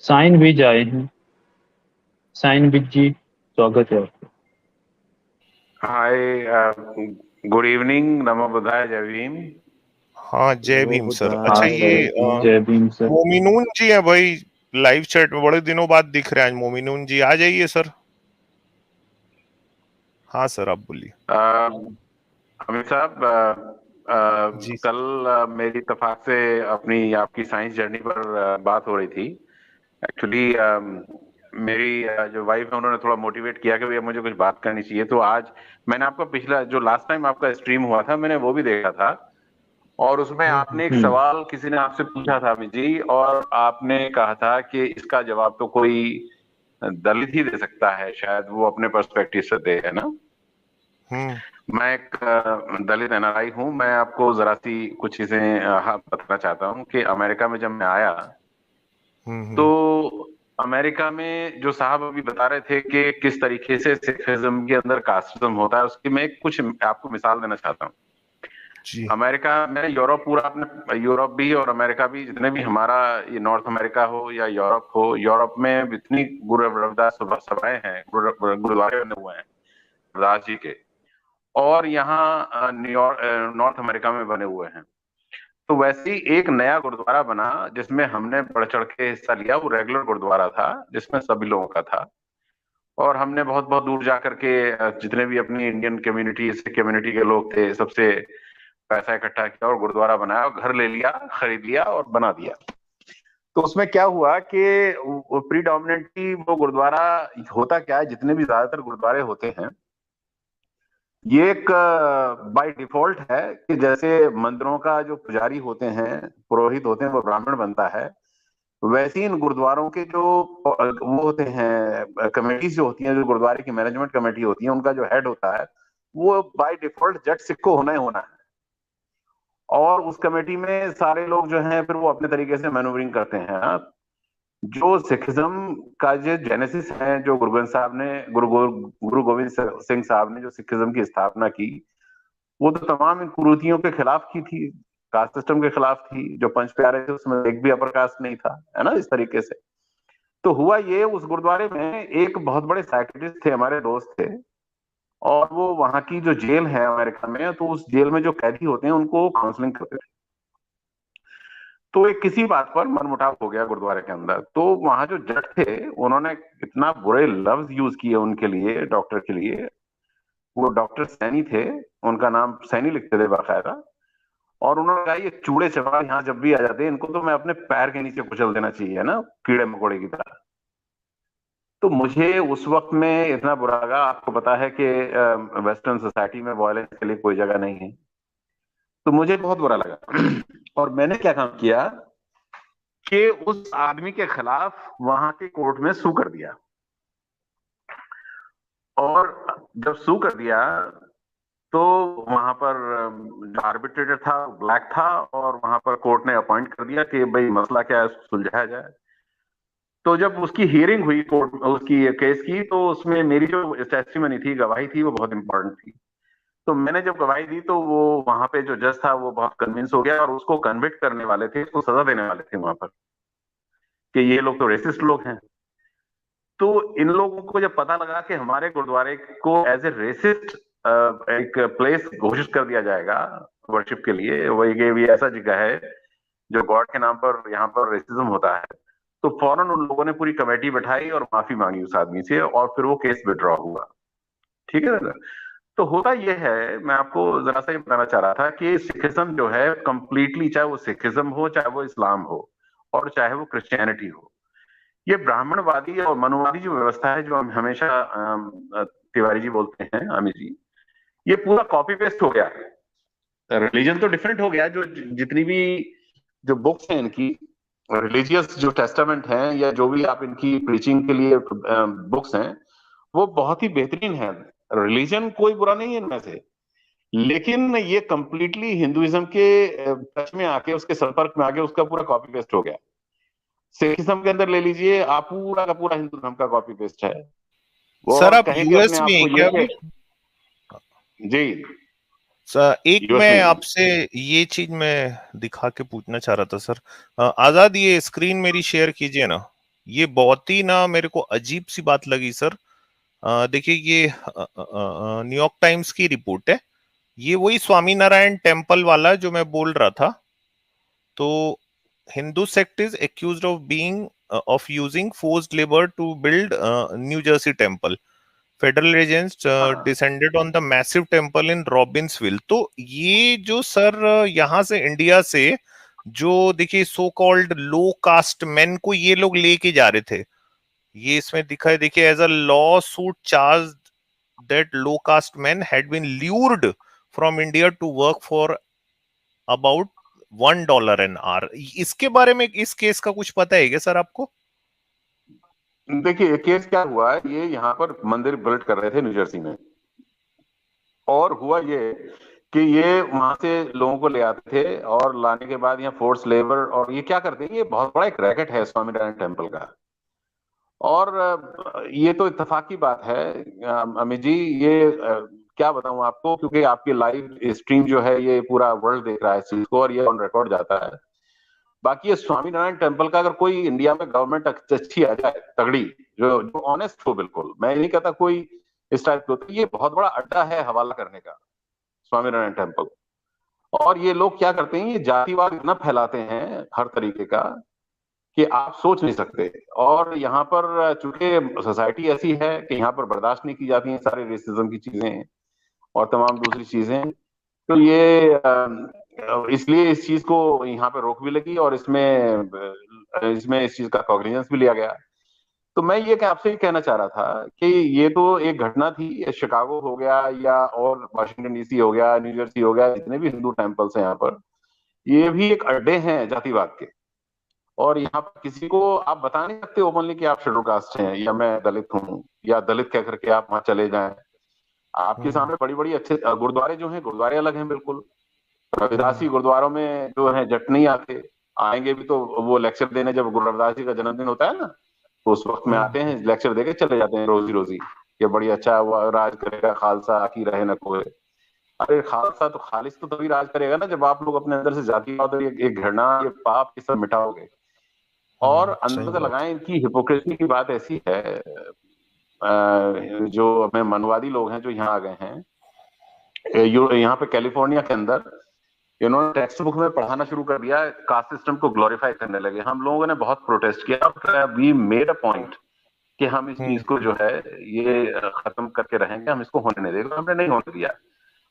Sign भी आए हैं। साइन विज जी, स्वागत है आपका। हाय, गुड इवनिंग, नमो बुद्धाय, जय भीम। हाँ, जय भीम सर। हाँ अच्छा, सर, ये जय भीम सर। मोमिनून जी है भाई, लाइव चैट में बड़े दिनों बाद दिख रहे हैं। मोमिनून जी आ जाइए सर। हाँ सर, आप बोलिए। अमित साहब, जी कल मेरी इत्तेफाक से अपनी आपकी साइंस जर्नी पर बात हो रही थी। एक्चुअली मेरी जो वाइफ है उन्होंने थोड़ा मोटिवेट किया कि भैया मुझे कुछ बात करनी चाहिए, तो आज मैंने आपका पिछला जो लास्ट टाइम आपका स्ट्रीम हुआ था मैंने वो भी देखा था, और उसमें आपने एक सवाल किसी ने आपसे पूछा था अमित जी, और आपने कहा था कि इसका जवाब तो कोई दलित ही दे सकता है, शायद वो अपने पर्सपेक्टिव से दे, है ना। मैं एक दलित एनआरआई हूँ। मैं आपको जरा सी कुछ चीजें बताना चाहता हूँ कि अमेरिका में जब मैं आया तो अमेरिका में जो साहब अभी बता रहे थे कि किस तरीके से सिखिज्म के अंदर कास्टिज्म होता है, उसकी मैं कुछ आपको मिसाल देना चाहता हूँ। जी अमेरिका में यूरोप पूरा, अपने यूरोप भी और अमेरिका भी, जितने भी हमारा ये नॉर्थ अमेरिका हो या यूरोप हो, यूरोप में इतनी गुरु रविदास सभाएं हैं, गुरुद्वारे बने हुए हैं रविदास जी के, और यहाँ न्यूयॉर्क नॉर्थ अमेरिका में बने हुए हैं। तो वैसे ही एक नया गुरुद्वारा बना जिसमें हमने बढ़ चढ़ के हिस्सा लिया। वो रेगुलर गुरुद्वारा था जिसमें सभी लोगों का था, और हमने बहुत बहुत दूर जा करके जितने भी अपनी इंडियन कम्युनिटी कम्युनिटी के लोग थे सबसे पैसा इकट्ठा किया और गुरुद्वारा बनाया और घर ले लिया, खरीद लिया और बना दिया। तो उसमें क्या हुआ कि प्रीडोमिनेंटली वो गुरुद्वारा होता क्या है, जितने भी ज्यादातर गुरुद्वारे होते हैं ये एक बाय डिफॉल्ट है कि जैसे मंदिरों का जो पुजारी होते हैं, पुरोहित होते हैं, वो ब्राह्मण बनता है, वैसे ही इन गुरुद्वारों के जो वो होते हैं कमेटीज जो होती हैं, जो गुरुद्वारे की मैनेजमेंट कमेटी होती है, उनका जो हेड होता है वो बाय डिफॉल्ट जट सिख को होना ही होना है। और उस कमेटी में सारे लोग जो हैं फिर वो अपने तरीके से मैनूवरिंग करते हैं। जो सिखिज्म का जो जेनेसिस है, जो गुरु ग्रंथ साहब ने, गुरु गोविंद सिंह साहब ने जो सिखिज्म की स्थापना की, वो तो तमाम इन कुरीतियों के खिलाफ की थी, कास्ट सिस्टम के खिलाफ थी। जो पंच प्यारे थे उसमें एक भी अपर कास्ट नहीं था, है ना, इस तरीके से। तो हुआ ये, उस गुरुद्वारे में एक बहुत बड़े साइकियाट्रिस्ट थे, हमारे दोस्त थे, और वो वहां की जो जेल है अमेरिका में, तो उस जेल में जो कैदी होते हैं उनको काउंसलिंग करते थे। तो एक किसी बात पर मनमुटाव हो गया गुरुद्वारे के अंदर। तो वहां जो जज थे उन्होंने इतना बुरे लफ्ज यूज किए उनके लिए, डॉक्टर के लिए। वो डॉक्टर सैनी थे, उनका नाम सैनी लिखते थे बाकायदा। और उन्होंने कहा ये चूड़े चमार यहाँ जब भी आ जाते हैं इनको तो मैं अपने पैर के नीचे कुचल देना चाहिए, है ना, कीड़े मकोड़े की तरह। तो मुझे उस वक्त में इतना बुरा लगा। आपको पता है कि वेस्टर्न सोसाइटी में वायलेंस के लिए कोई जगह नहीं है, तो मुझे बहुत बुरा लगा। और मैंने क्या काम किया कि उस आदमी के खिलाफ वहां के कोर्ट में सू कर दिया। और जब सू कर दिया तो वहां पर जो आर्बिट्रेटर था ब्लैक था, और वहां पर कोर्ट ने अपॉइंट कर दिया कि भाई मसला क्या है, उसको सुलझाया जाए। तो जब उसकी हियरिंग हुई कोर्ट उसकी केस की, तो उसमें मेरी जो टेस्टिमनी थी, गवाही थी, वो बहुत इंपॉर्टेंट थी। तो मैंने जब गवाही दी तो वो वहां पे जो जज था वो बहुत कन्विंस हो गया, और उसको कन्विक्ट करने वाले थे, उसको सजा देने वाले थे वहां पर, कि ये लोग तो रेसिस्ट लोग हैं। तो इन लोगों को जब पता लगा कि हमारे गुरुद्वारे को एज ए रेसिस्ट एक प्लेस घोषित कर दिया जाएगा वर्शिप के लिए, वही ये ऐसा जगह है जो गॉड के नाम पर यहाँ पर रेसिज्म होता है, तो फौरन उन लोगों ने पूरी कमेटी बैठाई और माफी मांगी उस आदमी से, और फिर वो केस विड्रॉ हुआ। ठीक है ना। तो होता यह है, मैं आपको जरा सा ये बताना चाह रहा था कि सिखिज्म जो है कंप्लीटली, चाहे वो सिखिज्म हो, चाहे वो इस्लाम हो, और चाहे वो क्रिश्चियनिटी हो, ये ब्राह्मणवादी और मनुवादी जो व्यवस्था है, जो हम हमेशा तिवारी जी बोलते हैं, अमित जी, ये पूरा कॉपी पेस्ट हो गया। रिलीजन तो डिफरेंट हो गया, जो जितनी भी जो बुक्स हैं इनकी, रिलीजियस जो टेस्टामेंट हैं, या जो भी आप इनकी प्रीचिंग के लिए बुक्स हैं, वो बहुत ही बेहतरीन है। रिलीजन कोई बुरा नहीं है इनमें से, लेकिन ये कंप्लीटली हिंदुइज्म के टच में आके, उसके संपर्क में आके उसका पूरा कॉपी पेस्ट हो गया। सिखिज्म के अंदर ले लीजिए आप, पूरा का पूरा हिंदू धर्म का कॉपी पेस्ट है वो। सर, और आप कहें कि अपने यूएस में आप हैं को क्या यूके, अभी? जी सर, एक यूएस में मैं ही हूँ। आपसे ये चीज मैं दिखा के पूछना चाह रहा था सर। आजाद, ये स्क्रीन मेरी शेयर कीजिए ना। ये बहुत ही ना मेरे को अजीब सी बात लगी सर। देखिए ये न्यूयॉर्क टाइम्स की रिपोर्ट है। ये वही स्वामीनारायण टेम्पल वाला जो मैं बोल रहा था। तो Hindu sect is accused of being of using forced labour to build New Jersey temple. Federal agents हाँ descended on the massive temple in Robbinsville. तो ये जो सर यहाँ से इंडिया से जो देखिए so called low cast men को ये लोग लेके जा रहे थे। ये इसमें दिखा है देखिए, as a lawsuit charge that low cast men had been lured from India to work for about $1 an hour. इसके बारे में इस केस का कुछ पता है क्या सर आपको? देखिए, ये केस क्या हुआ है, ये यहाँ पर मंदिर बिल्ड कर रहे थे न्यू जर्सी में, और हुआ ये कि ये वहां से लोगों को ले आते थे और लाने के बाद यहाँ फोर्स लेबर, और ये क्या करते हैं, ये बहुत बड़ा एक रैकेट है स्वामीनारायण टेम्पल का। और ये तो इत्तेफाक की बात है अमित जी, ये क्या बताऊं आपको, क्योंकि आपकी लाइव स्ट्रीम जो है ये पूरा वर्ल्ड देख रहा है इस चीज को, और ये ऑन रिकॉर्ड जाता है। बाकी ये स्वामीनारायण टेम्पल का अगर कोई इंडिया में गवर्नमेंट अच्छी आ जाए, तगड़ी, जो जो ऑनेस्ट हो, बिल्कुल मैं नहीं कहता कोई इस टाइप का, तो ये बहुत बड़ा अड्डा है हवाला करने का, स्वामीनारायण टेम्पल। और ये लोग क्या करते हैं, ये जातिवाद इतना फैलाते हैं हर तरीके का कि आप सोच नहीं सकते। और यहाँ पर चूंकि सोसाइटी ऐसी है कि यहाँ पर बर्दाश्त नहीं की जाती हैं सारे रेसिज्म की चीजें और तमाम दूसरी चीजें, तो ये इसलिए इस चीज को यहाँ पे रोक भी लगी, और इसमें इस चीज का कॉग्निजेंस भी लिया गया। तो मैं ये आपसे ही कहना चाह रहा था कि ये तो एक घटना थी, शिकागो हो गया या और वाशिंगटन डीसी हो गया, न्यू जर्सी हो गया, जितने भी हिंदू टेम्पल्स हैं यहाँ पर, ये भी एक अड्डे हैं जातिवाद के। और यहाँ पर किसी को आप बता नहीं सकते ओपनली कि आप शेड्यूल कास्ट हैं या मैं दलित हूँ, या दलित कह करके आप वहां चले जाएं। आपके सामने बड़ी बड़ी अच्छे गुरुद्वारे जो हैं, गुरुद्वारे अलग हैं बिल्कुल। रविदासी गुरुद्वारों में जो है जट नहीं आते, आएंगे भी तो वो लेक्चर देने जब गुरु रविदास जी का जन्मदिन होता है ना, तो उस वक्त में आते हैं, लेक्चर देके चले जाते हैं रोजी रोजी, ये बड़ी अच्छा वो राज करेगा खालसा, आकी रहे न कोई। अरे खालसा तो खालिस तो तभी राज करेगा ना जब आप लोग अपने अंदर से जातिवाद और ये घृणा, ये पाप, ये सब मिटाओगे। और सही अंदाजा बात। लगाएं, इनकी हिपोक्रेसी की बात ऐसी है, जो हमें मनवादी लोग हैं जो यहाँ आ गए हैं, यहाँ पे कैलिफोर्निया के अंदर इन्होंने टेक्स्ट बुक में पढ़ाना शुरू कर दिया, कास्ट सिस्टम को ग्लोरीफाई करने लगे। हम लोगों ने बहुत प्रोटेस्ट किया, वी मेड अ पॉइंट कि हम इस चीज को जो है ये खत्म करके रहेंगे, हम इसको होने नहीं देंगे। हमने नहीं होने दिया।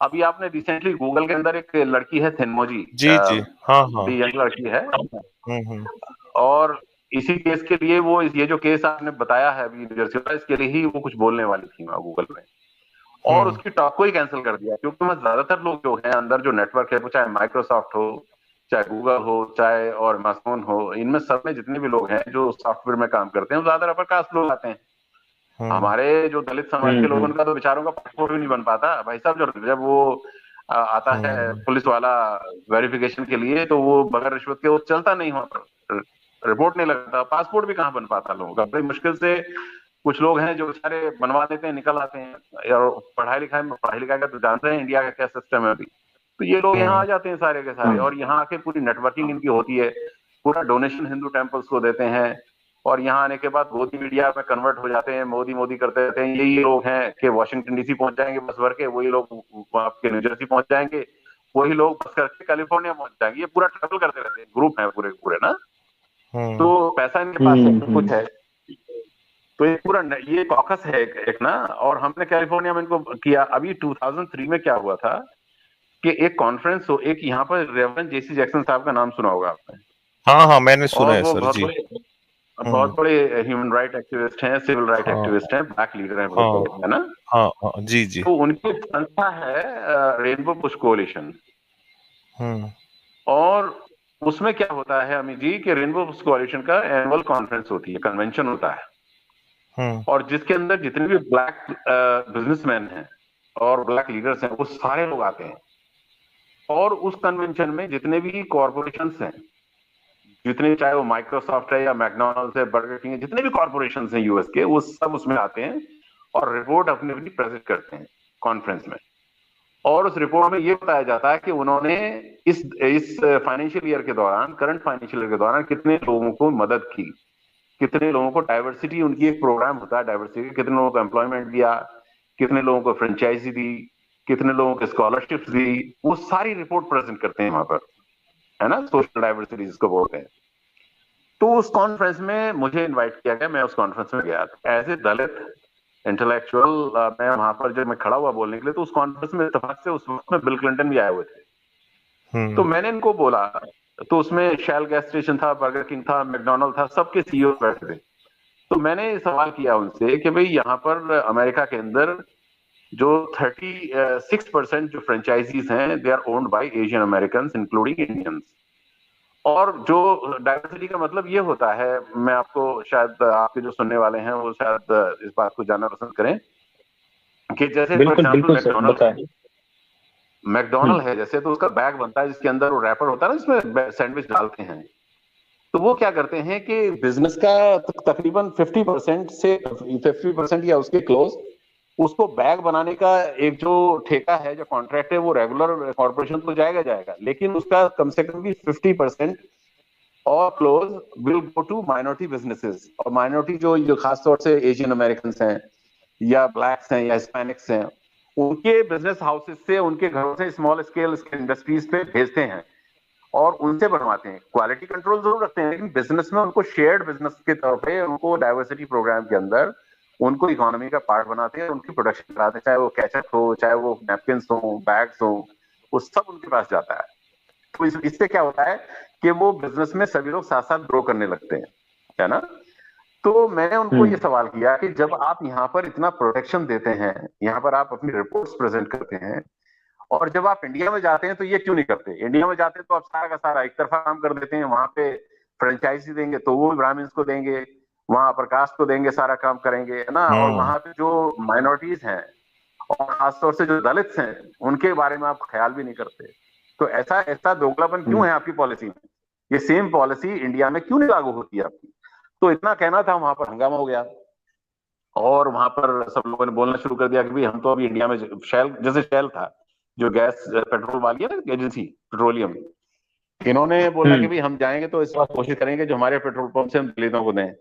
अभी आपने रिसेंटली गूगल के अंदर एक लड़की है थेनमोजी, जी जी। हाँ हाँ। बड़ी यंग लड़की है, हम्म। और इसी केस के लिए वो ये जो केस आपने बताया है अभी न्यूजर्सी का, इसके लिए ही वो कुछ बोलने वाली थी वहां गूगल में, और उसकी टॉक को ही कैंसिल कर दिया। क्योंकि वहां ज्यादातर लोग जो हैं अंदर, जो नेटवर्क है, वो चाहे माइक्रोसॉफ्ट हो, चाहे गूगल हो, चाहे और अमेज़न हो, इनमें सब में जितने भी लोग हैं जो सॉफ्टवेयर में काम करते हैं, वो ज्यादा अपर कास्ट लोग आते हैं। हमारे जो दलित समाज के लोग, उनका तो बेचारों का पासपोर्ट भी नहीं बन पाता भाई साहब। जब वो आता है पुलिस वाला वेरिफिकेशन के लिए, तो वो बगैर रिश्वत के वो चलता नहीं हो, रिपोर्ट नहीं लगता, पासपोर्ट भी कहाँ बन पाता लोगों का। बड़ी मुश्किल से कुछ लोग हैं जो बेचारे बनवा देते हैं, निकल आते हैं। और पढ़ाई लिखाई का तो जानते हैं इंडिया का क्या सिस्टम है अभी, तो ये लोग यहाँ आ जाते हैं सारे के सारे, और यहाँ आके पूरी नेटवर्किंग इनकी होती है, पूरा डोनेशन हिंदू टेम्पल्स को देते हैं, और यहाँ आने के बाद मोदी मीडिया में कन्वर्ट हो जाते हैं, मोदी मोदी करते रहते हैं। यही लोग हैं कि वॉशिंगटन डीसी पहुंच जाएंगे बस भर के, वही लोग आपके न्यू जर्सी पहुंच जाएंगे, वही लोग बस करके कैलिफोर्निया पहुंच जाएंगे। ये पूरा ट्रैवल करते रहते हैं, ग्रुप है पूरे पूरे ना, तो पैसा इनके पास है, कुछ है। तो ये पूरा ये कॉकस है एक ना। और हमने कैलिफोर्निया में इनको किया। अभी 2003 में क्या हुआ था कि एक कॉन्फ्रेंस हो, एक यहाँ पर रेवरेंड जेसी जैक्सन साहब का नाम सुना होगा आपने। हाँ हाँ, मैंने सुना और है वो सर जी। बहुत बड़े ह्यूमन राइट एक्टिविस्ट हैं, सिविल राइट एक्टिविस्ट हैं, ब्लैक लीडर हैं बड़े बड़े, है ना। हाँ जी जी। तो उनकी संस्था है रेनबो पुश कोalition। और उसमें क्या होता है अमित जी कि रेनबो पुश कोalition का एनुअल कॉन्फ्रेंस होती है, कन्वेंशन होता है, और जिसके अंदर जितने भी ब्लैक बिजनेसमैन हैं और ब्लैक लीडर्स हैं, वो सारे लोग आते हैं। और उस कन्वेंशन में जितने भी कॉरपोरेशंस हैं, जितने, चाहे वो माइक्रोसॉफ्ट है या मैकडोनल्ड्स है, बर्गर किंग है, जितने भी कॉरपोरेशंस हैं यूएस के, वो सब उसमें आते हैं और रिपोर्ट अपनी अपनी प्रेजेंट करते हैं कॉन्फ्रेंस में। और उस रिपोर्ट में ये बताया जाता है कि उन्होंने इस फाइनेंशियल ईयर के दौरान, करंट फाइनेंशियल ईयर के दौरान, कितने लोगों को मदद की, कितने लोगों को डाइवर्सिटी, उनकी एक प्रोग्राम होता है डाइवर्सिटी, कितने लोगों को एम्प्लॉयमेंट दिया, कितने लोगों को फ्रेंचाइजी दी, कितने लोगों को स्कॉलरशिप्स दी, वो सारी रिपोर्ट प्रेजेंट करते हैं वहां पर, है ना, सोशल डाइवर्सिटी जिसको बोलते हैं। तो उस कॉन्फ्रेंस में मुझे इनवाइट किया गया, मैं उस कॉन्फ्रेंस में गया एज ए दलित इंटेलेक्चुअल। मैं वहां पर जब मैं खड़ा हुआ बोलने के लिए, तो उस कॉन्फ्रेंस में इत्तेफाक से उस वक्त में बिल क्लिंटन भी आए हुए थे। तो मैंने इनको बोला, तो उसमें शेल गैस स्टेशन था, बर्गर किंग था, मैकडोनल्ड था, सबके सीईओ बैठे थे। तो मैंने सवाल किया उनसे कि भाई यहाँ पर अमेरिका के अंदर जो 36% जो फ्रेंचाइजीज हैं, they are owned by Asian American including Indians. और जो डाइवर्सिटी का मतलब ये होता है, मैं आपको, शायद आपके जो सुनने वाले हैं वो शायद इस बात को जानना पसंद करें कि जैसे फॉर बिल्कुल एग्जांपल बिल्कुल सर, बताइए। मैकडोनल्ड है जैसे, तो उसका बैग बनता है जिसके अंदर वो रैपर होता है ना, जिसमें सैंडविच डालते हैं। तो वो क्या करते हैं कि बिजनेस का तकरीबन 50% से 50% या उसके क्लोज, उसको बैग बनाने का एक जो ठेका है, जो कॉन्ट्रैक्ट है, वो रेगुलर कॉर्पोरेशन को जाएगा जाएगा, लेकिन उसका कम से कम भी 50% और close will go to minority businesses. और माइनॉरिटी जो खासतौर से एशियन अमेरिकन हैं या ब्लैक्स हैं या हिस्पैनिक्स हैं, उनके बिजनेस हाउसेस से, उनके घरों से स्मॉल स्केल इंडस्ट्रीज पे भेजते हैं और उनसे बनवाते हैं। क्वालिटी कंट्रोल जरूर रखते हैं, लेकिन बिजनेस में उनको शेयर्ड बिजनेस के तौर पे, उनको डाइवर्सिटी प्रोग्राम के अंदर उनको इकोनॉमी का पार्ट बनाते हैं, उनकी प्रोडक्शन कराते हैं, चाहे वो केचप हो, चाहे वो नैपकिन हो, बैग्स हो, वो सब उनके पास जाता है। तो इससे क्या होता है कि वो बिजनेस में सभी लोग साथ साथ ग्रो करने लगते हैं, है ना। तो मैंने उनको ये सवाल किया कि जब आप यहाँ पर इतना प्रोटेक्शन देते हैं, यहाँ पर आप अपनी रिपोर्ट्स प्रेजेंट करते हैं, और जब आप इंडिया में जाते हैं तो ये क्यों नहीं करते? इंडिया में जाते हैं तो आप सारा का सारा एक तरफा काम कर देते हैं, वहां पे फ्रेंचाइजी देंगे तो वो ब्राह्मण्स को देंगे, वहां पर कास्ट को देंगे, सारा काम करेंगे, है ना। और वहां पे जो माइनॉरिटीज हैं और खासतौर से जो दलित हैं, उनके बारे में आप ख्याल भी नहीं करते। तो ऐसा ऐसा दोगलापन क्यों है आपकी पॉलिसी में? ये सेम पॉलिसी इंडिया में क्यों नहीं लागू होती है आपकी? तो इतना कहना था, वहां पर हंगामा हो गया और वहां पर सब लोगों ने बोलना शुरू कर दिया कि भाई हम तो अभी इंडिया में शेल, जैसे शेल था जो गैस पेट्रोल वाली है ना एजेंसी, पेट्रोलियम, इन्होंने बोला कि भाई हम जाएंगे तो इस बार कोशिश करेंगे जो हमारे पेट्रोल पंप से हम दलितों को दें।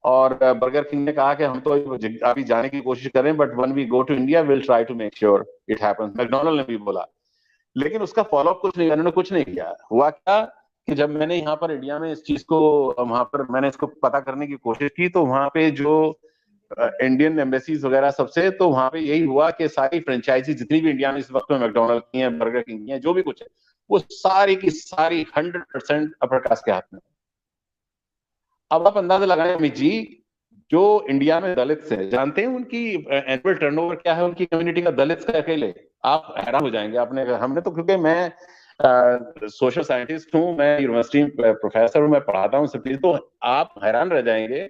और बर्गर किंग ने कहा कि हम तो अभी जाने की कोशिश करें, but when we go to India will try to make sure it happens. McDonald ने भी बोला, लेकिन उसका फॉलोअप कुछ नहीं, उन्होंने कुछ नहीं किया। हुआ क्या कि जब मैंने यहाँ पर इंडिया में इस चीज को, वहां पर मैंने इसको पता करने की कोशिश की, तो वहां पे जो इंडियन एम्बेसीज वगैरह सबसे, तो वहां पे यही हुआ कि सारी फ्रेंचाइजी जितनी भी इंडिया में इस वक्त में मैकडोनल्ड की हैं, बर्गर किंग की हैं, जो भी कुछ है, वो सारी की सारी 100% अपर कास्ट के हाथ में। अब आप अंदाजा लगाएं अमित जी, जो इंडिया में दलित से जानते हैं उनकी एनुअल टर्नओवर क्या है, उनकी कम्युनिटी का, दलित का अकेले, आप हैरान हो जाएंगे। आपने, हमने तो, क्योंकि मैं सोशल साइंटिस्ट हूं, मैं यूनिवर्सिटी प्रोफेसर हूं, मैं पढ़ाता हूँ सब चीज, तो आप हैरान रह जाएंगे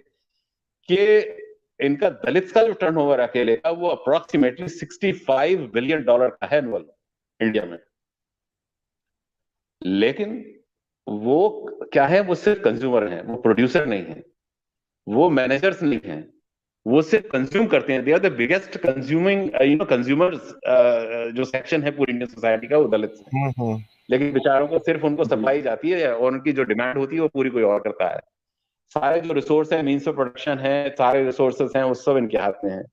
कि इनका दलित का जो टर्नओवर अकेले का, वो अप्रोक्सीमेटली $65 बिलियन का है एनुअल इंडिया में। लेकिन वो क्या है, वो सिर्फ कंज्यूमर हैं, वो प्रोड्यूसर नहीं है, वो मैनेजर्स नहीं हैं, वो सिर्फ कंज्यूम करते हैं। They are the biggest consuming consumers, जो सेक्शन है पूरी इंडियन सोसाइटी का, वो दलित है। लेकिन बेचारों को सिर्फ उनको सप्लाई जाती है और उनकी जो डिमांड होती है वो पूरी कोई और करता है। सारे जो रिसोर्स है, मीन्स ऑफ प्रोडक्शन है, सारे रिसोर्सेस हैं, वो सब इनके हाथ में है।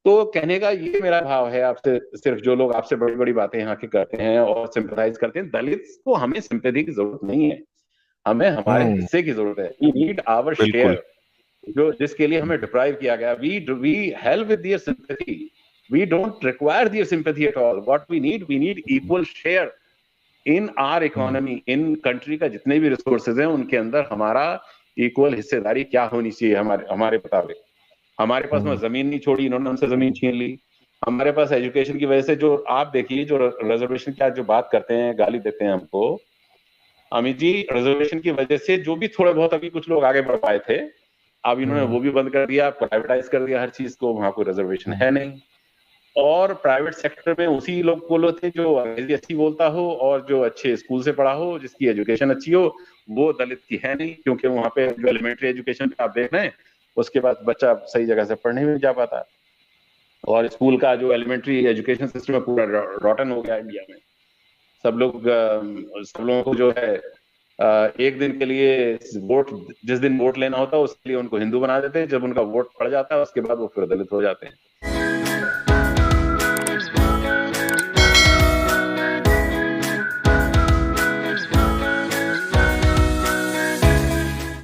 तो कहने का ये मेरा भाव है आपसे, सिर्फ जो लोग आपसे बड़ी बड़ी बातें यहाँ की करते हैं और सिंपैथाइज करते हैं, दलित को हमें सिंपैथी की जरूरत नहीं है, हमें हमारे हिस्से की जरूरत है। वी नीड आवर शेयर, जो जिसके लिए हमें डिप्राइव किया गया। We help with their sympathy, we don't require their sympathy at all. What we need equal share in our economy, in country का जितने भी रिसोर्सेज हैं उनके अंदर हमारा इक्वल हिस्सेदारी क्या होनी चाहिए हमारे मुताबिक। हमारे पास में जमीन नहीं छोड़ी इन्होंने, हमसे जमीन छीन ली। हमारे पास एजुकेशन की वजह से, जो आप देखिए, जो रिजर्वेशन की जो बात करते हैं, गाली देते हैं हमको, अमित जी, रिजर्वेशन की वजह से जो भी थोड़े बहुत अभी कुछ लोग आगे बढ़ पाए थे, अब इन्होंने वो भी बंद कर दिया, प्राइवेटाइज कर दिया हर चीज को, वहां कोई रिजर्वेशन है नहीं। और प्राइवेट सेक्टर में उसी लोग को थे जो अंग्रेजी अच्छी बोलता हो और जो अच्छे स्कूल से पढ़ा हो, जिसकी एजुकेशन अच्छी हो, वो दलित की है नहीं, क्योंकि वहां पे जो एलिमेंट्री एजुकेशन आप देख रहे हैं, उसके बाद बच्चा सही जगह से पढ़ने में जा पाता। और स्कूल का जो एलिमेंट्री एजुकेशन सिस्टम है पूरा रॉटन हो गया इंडिया में। सब लोगों को जो है एक दिन के लिए वोट, जिस दिन वोट लेना होता है उसके लिए उनको हिंदू बना देते हैं, जब उनका वोट पड़ जाता है उसके बाद वो फिर दलित हो जाते हैं।